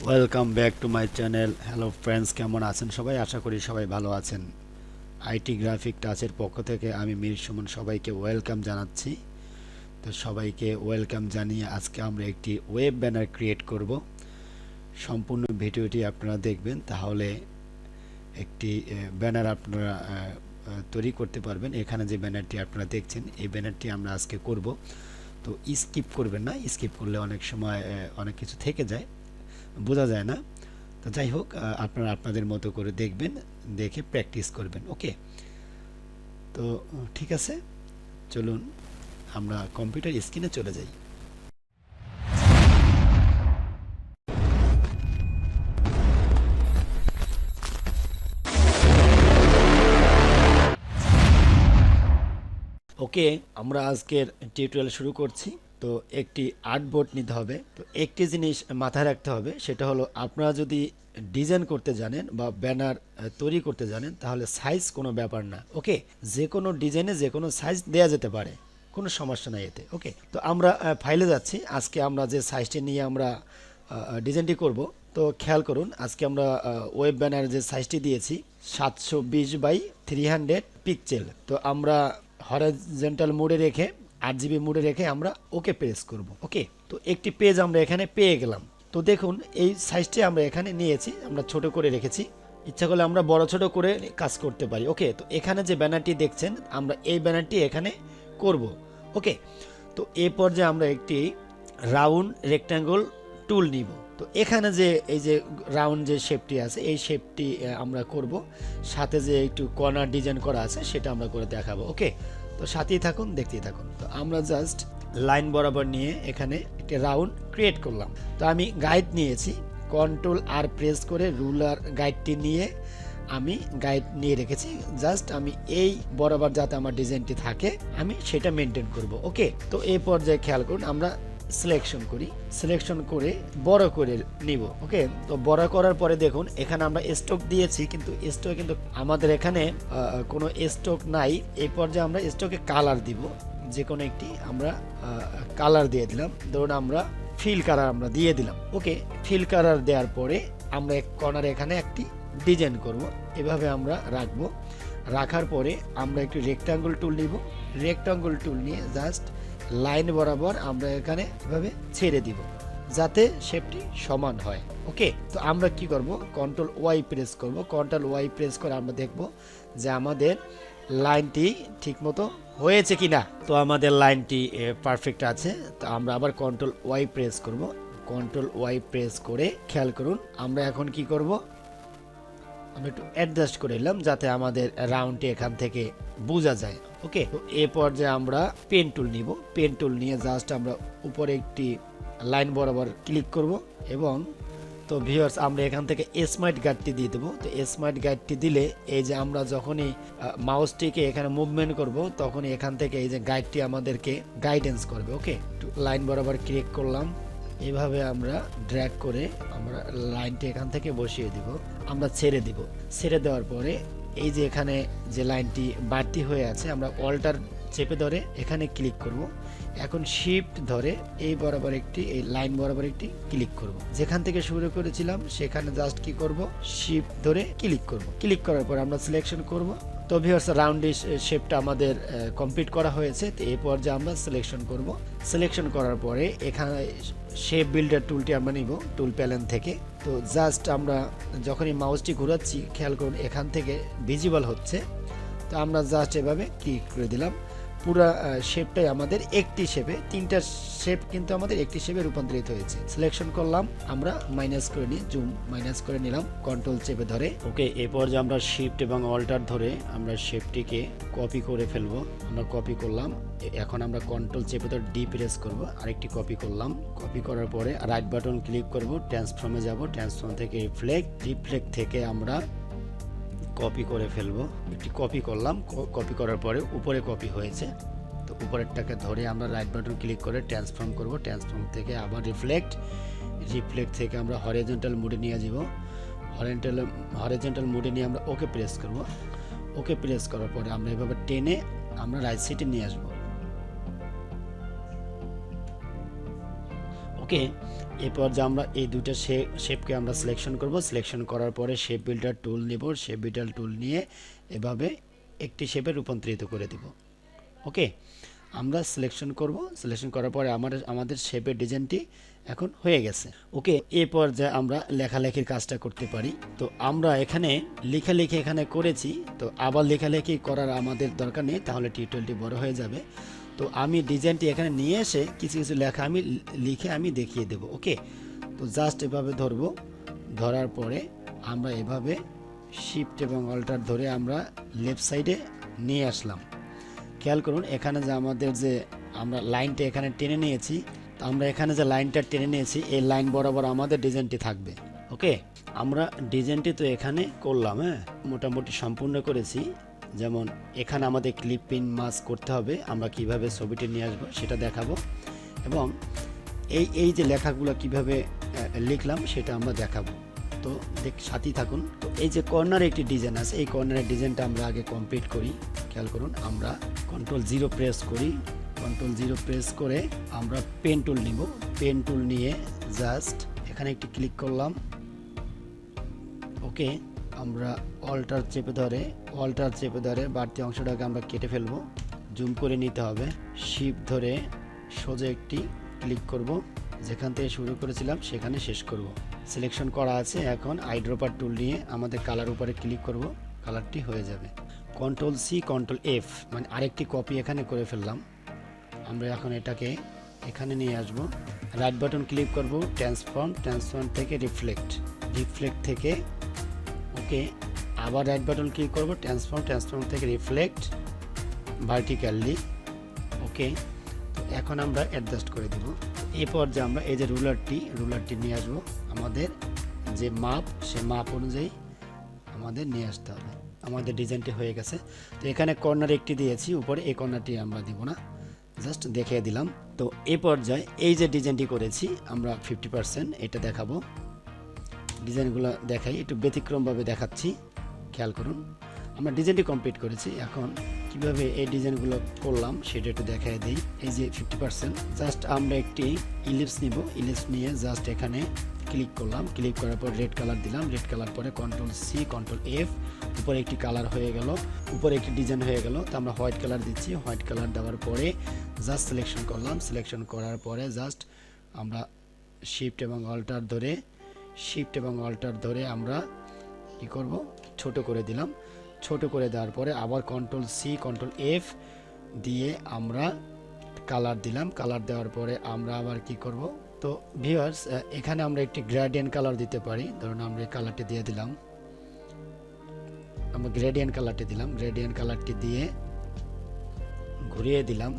Welcome back to my channel. Hello friends, কেমন আছেন সবাই? আশা করি সবাই ভালো আছেন। আইটি গ্রাফিক টাচের পক্ষ থেকে আমি মীর সুমন সবাইকে ওয়েলকাম জানাচ্ছি। তো সবাইকে ওয়েলকাম জানিয়ে আজকে আমরা একটি ওয়েব ব্যানার ক্রিয়েট করব। সম্পূর্ণ ভিডিওটি আপনারা দেখবেন, তাহলে একটি ব্যানার আপনারা তৈরি করতে পারবেন। এখানে যে ব্যানারটি আপনারা দেখছেন, এই ব্যানারটি আমরা আজকে করব। তো স্কিপ করবেন না, স্কিপ করলে অনেক সময় অনেক কিছু থেকে যায়, বোঝা যায় না। তো যাই হোক, আপনারা আপনাদের মতো করে দেখবেন, দেখে প্র্যাকটিস করবেন। ওকে, তো ঠিক আছে, চলুন আমরা কম্পিউটার স্ক্রিনে চলে যাই। ওকে, আমরা আজকের টিউটোরিয়াল শুরু করছি। তো একটি আর্টবোর্ড নিতে হবে। তো একটি জিনিস মাথায় রাখতে হবে, সেটা হলো আপনারা যদি ডিজাইন করতে জানেন বা ব্যানার তৈরি করতে জানেন, তাহলে সাইজ কোনো ব্যাপার না। ওকে, যে কোনো ডিজাইনে যে কোনো সাইজ দেয়া যেতে পারে, কোনো সমস্যা নাই এতে। ওকে, তো আমরা ফাইলে যাচ্ছি। আজকে আমরা যে সাইজটি নিয়ে আমরা ডিজাইনটি করব, তো খেয়াল করুন, আজকে আমরা ওয়েব ব্যানার যে সাইজটি দিয়েছি 720 বাই 300 পিক্সেল। তো আমরা হরাইজন্টাল মোডে রেখে 8 জিবি মোডে রেখে আমরা ওকে প্রেস করব। ওকে, তো একটি পেজ আমরা এখানে পেয়ে গেলাম। তো দেখুন, এই সাইজটি আমরা এখানে নিয়েছি, আমরা ছোট করে রেখেছি। ইচ্ছা করলে আমরা বড় ছোট করে কাজ করতে পারি। ওকে, তো এখানে যে ব্যানারটি দেখছেন, আমরা এই ব্যানারটি এখানে করব। ওকে, তো এই পর্যায়ে আমরা একটি রাউন্ড রেক্ট্যাঙ্গল টুল নিব। তো এখানে যে এই যে রাউন্ড যে শেপটি আছে, এই শেপটি আমরা করব। সাথে যে একটু কর্নার ডিজাইন করা আছে, সেটা আমরা করে দেখাবো। ওকে, তো সাথেই থাকুন, দেখতেই থাকুন। তো আমরা জাস্ট লাইন বরাবর নিয়ে এখানে একটি রাউন্ড ক্রিয়েট করলাম। তো আমি গাইড নিয়েছি, কন্ট্রোল আর প্রেস করে রুলার গাইডটি নিয়ে আমি গাইড নিয়ে রেখেছি। জাস্ট আমি এই বরাবর যাতে আমার ডিজাইনটি থাকে, আমি সেটা মেনটেন করব। ওকে, তো এই পর্যায়ে খেয়াল করুন, আমরা সিলেকশন করি, সিলেকশন করে বড় করে নিব। ওকে, তো বড় করার পরে দেখুন, এখানে আমরা স্টক দিয়েছি, কিন্তু স্টক কিন্তু আমাদের এখানে কোনো স্টক নাই। এই পর্যায়ে আমরা স্টকে কালার দিব, যে কোনো একটি আমরা কালার দিয়ে দিলাম। ধরুন আমরা ফিল কালার আমরা দিয়ে দিলাম। ওকে, ফিল কালার দেওয়ার পরে আমরা এক কর্নারে এখানে একটি ডিজাইন করব। এভাবে আমরা রাখবো। রাখার পরে আমরা একটু রেক্টাঙ্গল টুল নিব। রেক্টাঙ্গল টুল নিয়ে জাস্ট লাইন বরাবর আমরা এখানে এভাবে ছেড়ে দিব, যাতে শেপটি সমান হয়। ওকে, তো আমরা কি করব, কন্ট্রোল ওয়াই প্রেস করব। কন্ট্রোল ওয়াই প্রেস করে আমরা দেখব যে আমাদের লাইনটি ঠিকমতো হয়েছে কিনা। তো আমাদের লাইনটি পারফেক্ট আছে। তো আমরা আবার কন্ট্রোল ওয়াই প্রেস করব। কন্ট্রোল ওয়াই প্রেস করে খেয়াল করুন, আমরা এখন কি করব, আমরা একটু অ্যাডজাস্ট করে নিলাম, যাতে আমাদের রাউন্ডটি এখান থেকে বোঝা যায়। ওকে, তো এই পর্যায়ে আমরা পেন টুল নিব। পেন টুল নিয়ে জাস্ট আমরা উপরে একটি লাইন বরাবর ক্লিক করব এবং তো ভিউয়ার্স, আমরা এখান থেকে স্মার্ট গাইডটি দিয়ে দেবো। তো স্মার্ট গাইডটি দিলে এই যে আমরা যখনই মাউসটিকে এখানে মুভমেন্ট করব, তখন এখান থেকে এই যে গাইডটি আমাদেরকে গাইডেন্স করবে। ওকে, লাইন বরাবর ক্লিক করলাম, এভাবে আমরা ড্র্যাগ করে আমরা লাইনটি এখান থেকে বসিয়ে দিব। আমরা ছেড়ে দিব। ছেড়ে দেওয়ার পরে এই যে এখানে যে লাইনটি বাড়তি হয়ে আছে, আমরা অল্টার চেপে ধরে এখানে ক্লিক করব। এখন শিফট ধরে এই বরাবর একটি, এই লাইন বরাবর একটি ক্লিক করব। যেখান থেকে শুরু করেছিলাম সেখানে জাস্ট কি করব, শিফট ধরে ক্লিক করব। ক্লিক করার পর আমরা সিলেকশন করব। তো ভিউয়ার্স, রাউন্ড শেপটা আমাদের কমপ্লিট করা হয়েছে। তো এই পর্যায়ে আমরা সিলেকশন করব। সিলেকশন করার পরে এখানে শেপ বিল্ডার টুলটি আমরা নিব টুল প্যানেল থেকে। তো জাস্ট আমরা যখনই মাউসটি ঘোরাচ্ছি, খেয়াল করুন এখান থেকে ভিজিবল হচ্ছে। তো আমরা জাস্ট এভাবে ক্লিক করে দিলাম। পুরো শেপটাই আমাদের একটি শেপে, তিনটা শেপ কিন্তু আমাদের একটি শেপে রূপান্তরিত হয়েছে। সিলেকশন করলাম, আমরা মাইনাস করে নিই, জুম মাইনাস করে নিলাম কন্ট্রোল চেপে ধরে। ওকে, এরপর যে আমরা শিফট এবং অল্টার ধরে আমরা শেপটিকে কপি করে ফেলবো। আমরা কপি করলাম, এখন আমরা কন্ট্রোল চেপে ধরে ডি প্রেস করব, আরেকটি কপি করলাম। কপি করার পরে রাইট বাটন ক্লিক করব, ট্রান্সফর্মে যাব। ট্রান্সফর্ম থেকে রিফ্লেক্ট থেকে আমরা কপি করে ফেলবো। একটি কপি করলাম, কপি করার পরে উপরে কপি হয়েছে। তো উপরেরটাকে ধরে আমরা রাইট বাটন ক্লিক করে ট্রান্সফর্ম করব। ট্রান্সফর্ম থেকে আবার রিফ্লেক্ট থেকে আমরা হরিজন্টাল মোডে নিয়ে যাব। হরিজন্টাল মোডে নিয়ে আমরা ওকে প্রেস করব। ওকে প্রেস করার পরে আমরা এভাবে টেনে আমরা রাইট সাইডে নিয়ে আসবো। ওকে, এরপর যে আমরা এই দুটো শেপকে আমরা সিলেকশন করব। সিলেকশন করার পরে শেপ বিল্ডার টুল নিব, শেপ বিল্ডার টুল নিয়ে এভাবে একটি শেপে রূপান্তরিত করে দিব। ওকে, আমরা সিলেকশন করব, সিলেকশন করার পরে আমাদের শেপের ডিজাইনটি এখন হয়ে গেছে। ওকে, এরপর যে আমরা লেখালেখির কাজটা করতে পারি। তো আমরা এখানে লেখালেখি এখানে করেছি, তো আবার লেখালেখি করার আমাদের দরকার নেই, তাহলে টিউটোরিয়ালটি বড় হয়ে যাবে। তো আমি ডিজাইনটি এখানে নিয়ে এসে কিছু কিছু লেখা আমি লিখে আমি দেখিয়ে দেব। ওকে, তো জাস্ট এভাবে ধরব, ধরার পরে আমরা এভাবে শিফট এবং অল্টার ধরে আমরা লেফট সাইডে নিয়ে আসলাম। খেয়াল করুন এখানে যে আমাদের যে আমরা লাইনটা এখানে টেনে নিয়েছি, তো আমরা এখানে যে লাইনটা টেনে নিয়েছি এই লাইন বরাবর আমাদের ডিজাইনটি থাকবে। ওকে, আমরা ডিজাইনটি তো এখানে করলাম, হ্যাঁ মোটামুটি সম্পূর্ণ করেছি। যেমন এখানে আমাদের ক্লিপ পিন মাস্ক করতে হবে, আমরা কিভাবে ছবিটি নিয়ে আসবো সেটা দেখাবো, এবং এই যে লেখাগুলো কিভাবে লিখলাম সেটা আমরা দেখাবো। তো সাথেই থাকুন। তো এই যে কর্নারে একটি ডিজাইন আছে, এই কর্নারের ডিজাইনটা আমরা আগে কমপ্লিট করি। খেয়াল করুন আমরা Ctrl+0 প্রেস করি, Ctrl+0 প্রেস করে আমরা পেন টুল নিব। পেন টুল নিয়ে জাস্ট এখানে একটি ক্লিক করলাম। ওকে, আমরা অল্টার চেপে ধরে বাড়তি অংশটাকে আমরা কেটে ফেলবো, জুম করে নিতে হবে। শিফট ধরে সোজা একটি ক্লিক করব, যেখান থেকে শুরু করেছিলাম সেখানে শেষ করব। সিলেকশন করা আছে, এখন আইড্রপার টুল নিয়ে আমাদের কালার উপরে ক্লিক করব, কালারটি হয়ে যাবে। Ctrl+C Ctrl+F মানে আরেকটি কপি এখানে করে ফেললাম। আমরা এখন এটাকে এখানে নিয়ে আসব, রাইট বাটন ক্লিক করব, ট্রান্সফর্ম থেকে রিফ্লেক্ট থেকে ওকে, আবার রাইট বাটন ক্লিক করব, ট্রান্সফর্ম থেকে রিফ্লেক্ট ভার্টিক্যালি। ওকে, তো এখন আমরা অ্যাডজাস্ট করে দেব। এরপর যে আমরা এই যে রুলারটি নিয়ে আসব, আমাদের যে মাপ সে মাপ অনুযায়ী আমাদের নিয়ে আসতে হবে। আমাদের ডিজাইনটি হয়ে গেছে। তো এখানে কর্নার একটি দিয়েছি উপরে, এই কর্নারটি আমরা দিব না, জাস্ট দেখিয়ে দিলাম। তো এই পর্যায়ে এই যে ডিজাইনটি করেছি আমরা 50% এটা দেখাবো। ডিজাইনগুলো দেখাই, একটু ব্যতিক্রমভাবে দেখাচ্ছি। খেয়াল করুন আমরা ডিজাইনটি কমপ্লিট করেছি। এখন কিভাবে এই ডিজাইনগুলো করলাম সেটা একটু দেখাই দিই। এই যে 50% জাস্ট আমরা একটি ইলিপস নিব, ইলিপস নিয়ে জাস্ট এখানে ক্লিক করলাম, ক্লিক করার পর রেড কালার দিলাম, রেড কালার পরে Ctrl+C Ctrl+F, উপরে একটি কালার হয়ে গেল, উপরে একটি ডিজাইন হয়ে গেল। তো আমরা হোয়াইট কালার দিচ্ছি, হোয়াইট কালার দেওয়ার পরে জাস্ট সিলেকশন করলাম, সিলেকশন করার পরে জাস্ট আমরা শিফট এবং অল্টার ধরে আমরা কি করব, ছোট করে দিলাম। ছোট করে দেওয়ার পরে আবার Ctrl+C Ctrl+F দিয়ে আমরা কালার দিলাম, কালার দেওয়ার পরে আমরা আবার কি করব। তো ভিউয়ার্স এখানে আমরা একটি গ্রেডিয়েন্ট কালার দিতে পারি। ধরুন আমরা এই কালারটি দিয়ে দিলাম, আমরা গ্রেডিয়েন্ট কালারটি দিয়ে ঘুরিয়ে দিলাম।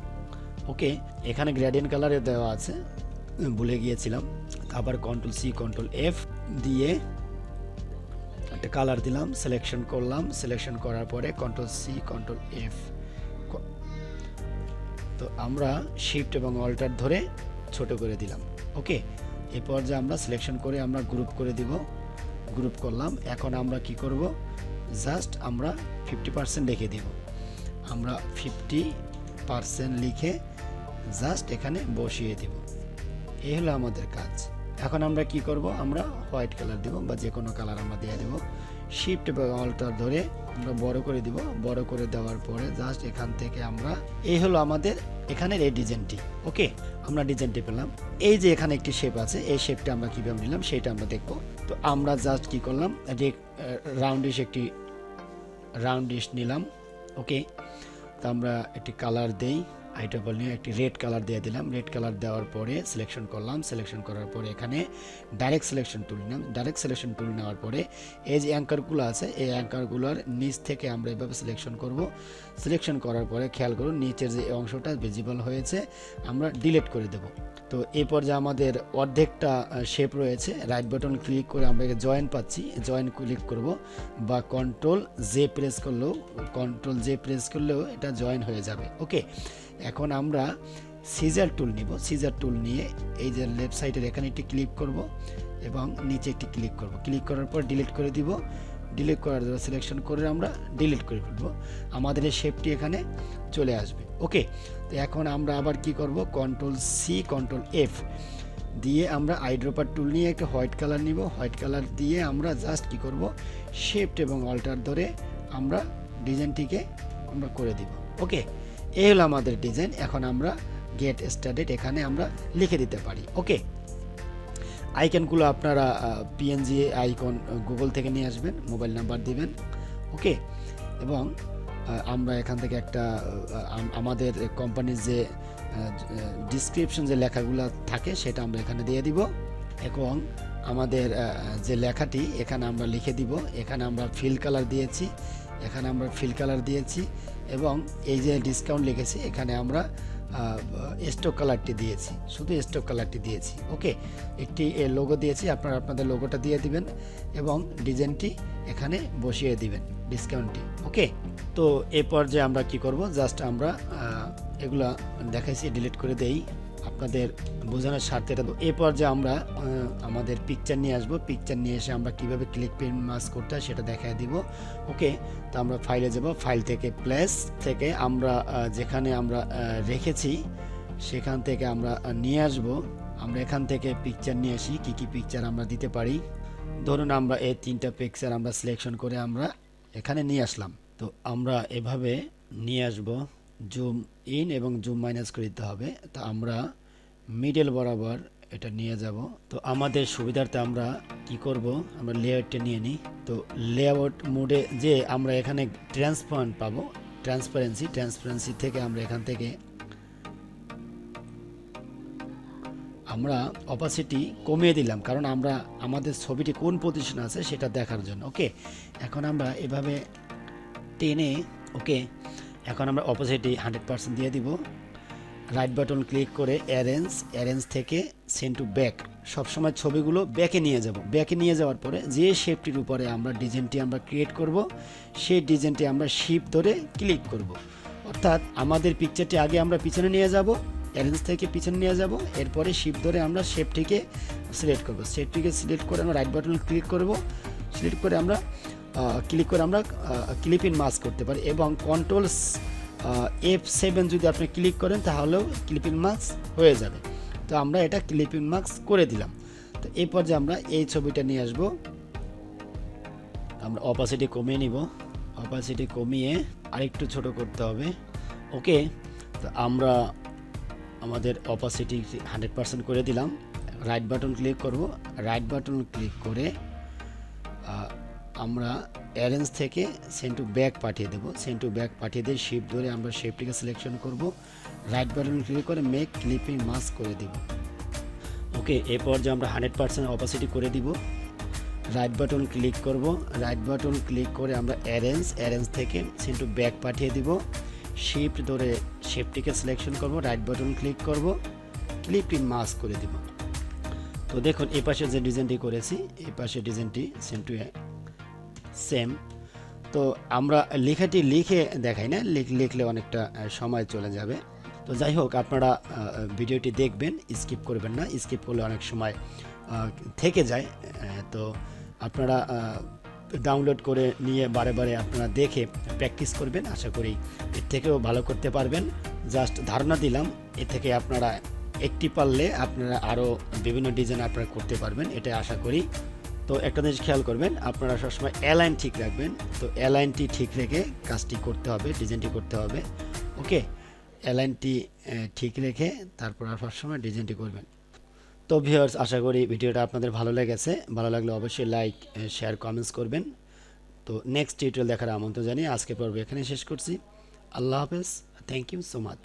ওকে, এখানে গ্রেডিয়েন্ট কালারে দেওয়া আছে, ভুলে গিয়েছিলাম। আবার Ctrl+C Ctrl+F দিয়ে একটা কালার দিলাম, সিলেকশন করলাম, সিলেকশন করার পরে Ctrl+C Ctrl+F। তো আমরা শিফট এবং অল্টার ধরে ছোট করে দিলাম। ওকে, এরপর যে আমরা সিলেকশন করে আমরা গ্রুপ করে দিব, গ্রুপ করলাম। এখন আমরা কি করব, জাস্ট আমরা 50% লিখে দিব। আমরা 50% লিখে জাস্ট এখানে বসিয়ে দিব। এই হলো আমাদের কাজ। এখন আমরা কি করব, আমরা হোয়াইট কালার দেব বা যে কোনো কালার আমরা দিয়ে দেব। শিফট এবং অল্টার ধরে আমরা বড় করে দিব, বড় করে দেওয়ার পরে জাস্ট এখান থেকে আমরা, এই হলো আমাদের এখানের এই ডিজাইনটি। ওকে, আমরা ডিজাইনটি পেলাম। এই যে এখানে একটি শেপ আছে, এই শেপটা আমরা কিভাবে নিলাম সেটা আমরা দেখব। তো আমরা জাস্ট কি করলাম, একটি রাউন্ডিশ নিলাম। ওকে, তো আমরা একটি কালার দেই, আইটেবল নিয়ে একটি রেড কালার দিয়ে দিলাম। রেড কালার দেওয়ার পরে সিলেকশন করলাম, সিলেকশন করার পরে এখানে ডাইরেক্ট সিলেকশন টুল নিলাম। ডাইরেক্ট সিলেকশন টুল নেওয়ার পরে এই যে অ্যাঙ্কারগুলো আছে, এই অ্যাঙ্কারগুলোর নিচ থেকে আমরা এভাবে সিলেকশন করব। সিলেকশন করার পরে খেয়াল করুন নিচের যে অংশটা ভিজিবল হয়েছে আমরা ডিলিট করে দেব। তো এই পর্যায়ে আমাদের অর্ধেকটা শেপ রয়েছে, রাইট বাটন ক্লিক করে আমরা জয়েন পাচ্ছি, জয়েন ক্লিক করব বা Ctrl+J প্রেস করলেও এটা জয়েন হয়ে যাবে। ওকে, এখন আমরা সিজার টুল নিব। সিজার টুল নিয়ে এই যে লেফট সাইডের এখানে একটি ক্লিক করব এবং নিচে একটি ক্লিক করব। ক্লিক করার পর ডিলিট করে দিব। ডিলিট করার জন্য সিলেকশন করে আমরা ডিলিট করে ফেলব, আমাদের এই শেপটি এখানে চলে আসবে। ওকে, তো এখন আমরা আবার কি করব, Ctrl+C Ctrl+F দিয়ে আমরা আইড্রপার টুল নিয়ে একটা হোয়াইট কালার নিব, হোয়াইট কালার দিয়ে আমরা জাস্ট কি করব, শিফট এবং অল্টার ধরে আমরা ডিজাইনটিকে আমরা করে দিব। ওকে, এই হলো আমাদের ডিজাইন। এখন আমরা গেট স্টার্টেড এখানে আমরা লিখে দিতে পারি। ওকে, আইকনগুলো আপনারা পিএনজি আইকন গুগল থেকে নিয়ে আসবেন, মোবাইল নাম্বার দিবেন। ওকে, এবং আমরা এখান থেকে একটা আমাদের কোম্পানির যে ডিসক্রিপশন যে লেখাগুলো থাকে সেটা আমরা এখানে দিয়ে দিব, এবং আমাদের যে লেখাটি এখানে আমরা লিখে দিব। এখানে আমরা ফিল কালার দিয়েছি, এখানে আমরা ফিল কালার দিয়েছি, এবং এই যে ডিসকাউন্ট লিখেছি এখানে আমরা স্টক কালারটি দিয়েছি, শুধু স্টক কালারটি দিয়েছি। ওকে, একটি লোগো দিয়েছি, আপনারা আপনাদের লোগোটা দিয়ে দিবেন এবং ডিজাইনটি এখানে বসিয়ে দিবেন, ডিসকাউন্টটি। ওকে, তো এ পর্যায়ে আমরা কি করব, জাস্ট আমরা এগুলা দেখাইছি, ডিলিট করে দেই আপনাদের বোঝানোর স্বার্থে। এটা তো এ পর্যায়ে আমরা আমাদের পিকচার নিয়ে আসবো, পিকচার নিয়ে এসে আমরা কিভাবে ক্লিক পেন মাস্ক করতে হয় সেটা দেখাই দিব। ওকে, তো আমরা ফাইলে যাব, ফাইল থেকে প্লেস থেকে আমরা যেখানে আমরা রেখেছি সেখান থেকে আমরা নিয়ে আসব। আমরা এখান থেকে পিকচার নিয়ে আসি, কি কি পিকচার আমরা দিতে পারি। ধরুন আমরা এই 3টা পিকচার আমরা সিলেকশন করে আমরা এখানে নিয়ে আসলাম। তো আমরা এভাবে নিয়ে আসব, জুম ইন এবং জুম মাইনাস করে দিতে হবে। তো আমরা মিডল বরাবর এটা নিয়ে যাব। তো আমাদের সুবিধার্থে আমরা কি করব, আমরা লেআউটটা নিয়ে নিই। তো লেআউট মোডে যে আমরা এখানে ট্রান্সপারেন্ট পাবো, ট্রান্সপারেন্সি থেকে আমরা এখান থেকে আমরা অপাসিটি কমিয়ে দিলাম, কারণ আমরা আমাদের ছবিটি কোন পজিশন আছে সেটা দেখার জন্য। ওকে, এখন আমরা এভাবে টেনে, ওকে, এখন আমরা অপোজিটি 100% দিয়ে দিব। রাইট বাটন ক্লিক করে অ্যারেঞ্জ থেকে সেন্ড টু ব্যাক, সবসময় ছবিগুলো ব্যাকে নিয়ে যাব। ব্যাকে নিয়ে যাওয়ার পরে যে শেপটির উপরে আমরা ডিজাইনটি আমরা ক্রিয়েট করব সেই ডিজাইনটি আমরা শিপ ধরে ক্লিক করব। অর্থাৎ আমাদের পিকচারটি আগে আমরা পিছনে নিয়ে যাব, অ্যারেঞ্জ থেকে পিছনে নিয়ে যাব, এরপরে শিপ ধরে আমরা শেপটিকে সিলেক্ট করব। শেপটিকে সিলেক্ট করে আমরা রাইট বাটন ক্লিক করব, সিলেক্ট করে আমরা ক্লিপ ইন মাস্ক করতে পারি, এবং কন্ট্রোল F7 যদি আপনি ক্লিক করেন তাহলেও ক্লিপ ইন মাস্ক হয়ে যাবে। তো আমরা এটা ক্লিপ ইন মাস্ক করে দিলাম। তো এই পর্যায়ে আমরা এই ছবিটা নিয়ে আসব, আমরা অপাসিটি কমিয়ে নিব, অপাসিটি কমিয়ে আরেকটু ছোট করতে হবে। ওকে, তো আমরা আমাদের অপাসিটি 100% করে দিলাম। রাইট বাটন ক্লিক করব, রাইট বাটন ক্লিক করে আমরা অ্যারেঞ্জ থেকে সেন্ড টু ব্যাক পাঠিয়ে দেবো, সেন্ড টু ব্যাক পাঠিয়ে দিয়ে শিপ ধরে আমরা শেপটিকে সিলেকশন করব, রাইট বাটন ক্লিক করে মেক ক্লিপিং মাস্ক করে দিব। ওকে, এরপর যে আমরা 100% অপাসিটি করে দিব, রাইট বাটন ক্লিক করব, রাইট বাটন ক্লিক করে আমরা অ্যারেঞ্জ থেকে সেন্ড টু ব্যাক পাঠিয়ে দিব, শিফট ধরে শেপটিকে সিলেকশন করব, রাইট বাটন ক্লিক করব, ক্লিপিং মাস্ক করে দিব। তো দেখুন এই পাশে যে ডিজাইনটি করেছি, এই পাশে ডিজাইনটি সেম টু সেম। তো আমরা লেখাটি লিখে দেখাই না, লিখলে অনেকটা সময় চলে যাবে। তো যাই হোক, আপনারা ভিডিওটি দেখবেন, স্কিপ করবেন না, স্কিপ করলে অনেক সময় থেকে যায়। তো আপনারা ডাউনলোড করে নিয়ে বারে বারে আপনারা দেখে প্র্যাকটিস করবেন, আশা করি এর থেকেও ভালো করতে পারবেন। জাস্ট ধারণা দিলাম, এ থেকে আপনারা একটি পারলে আপনারা আরও বিভিন্ন ডিজাইন আপনারা করতে পারবেন, এটা আশা করি। তো একটা জিনিস খেয়াল করবেন, আপনারা সবসময় অ্যালাইন ঠিক রাখবেন। তো অ্যালাইনটি ঠিক রেখে কাজটি করতে হবে, ডিজাইনটি করতে হবে। ওকে, অ্যালাইনটি ঠিক রেখে তারপর আর সবসময় ডিজাইনটি করবেন। তো ভিউয়ার্স, আশা করি ভিডিওটা আপনাদের ভালো লেগেছে। ভালো লাগলে অবশ্যই লাইক, শেয়ার, কমেন্টস করবেন। তো নেক্সট টিউটোরিয়াল দেখার আমন্ত্রণ জানিয়ে আজকে পর্ব এখানে শেষ করছি। আল্লাহ হাফেজ, থ্যাংক ইউ সো মাচ।